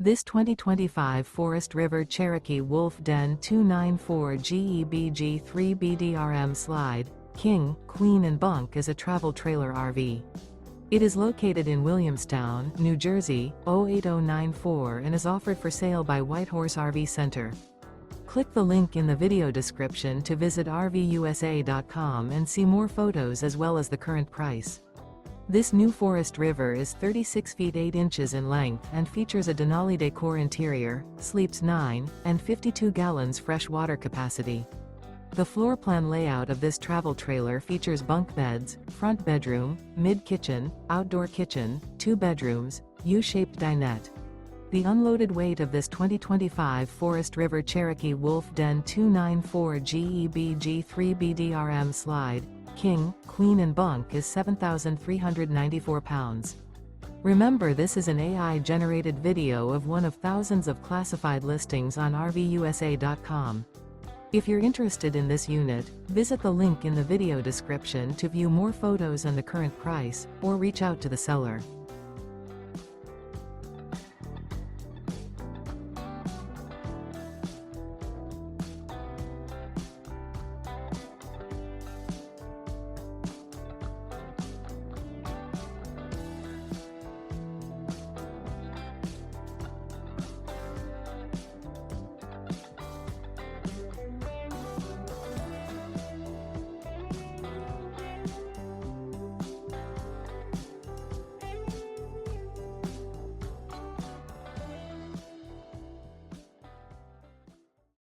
This 2025 Forest River Cherokee Wolf Den 294 GEBG 3BDRM Slide, King, Queen and Bunk is a travel trailer RV. It is located in Williamstown, New Jersey, 08094 and is offered for sale by Whitehorse RV Center. Click the link in the video description to visit RVUSA.com and see more photos as well as the current price. This new Forest River is 36 feet 8 inches in length and features a Denali decor interior, sleeps 9, and 52 gallons fresh water capacity. The floor plan layout of this travel trailer features bunk beds, front bedroom, mid-kitchen, outdoor kitchen, 2 bedrooms, U-shaped dinette. The unloaded weight of this 2025 Forest River Cherokee Wolf Den 294 GEBG 3BDRM Slide, King, Queen and Bunk is 7,394 pounds. Remember, this is an AI-generated video of one of thousands of classified listings on RVUSA.com. If you're interested in this unit, visit the link in the video description to view more photos and the current price, or reach out to the seller.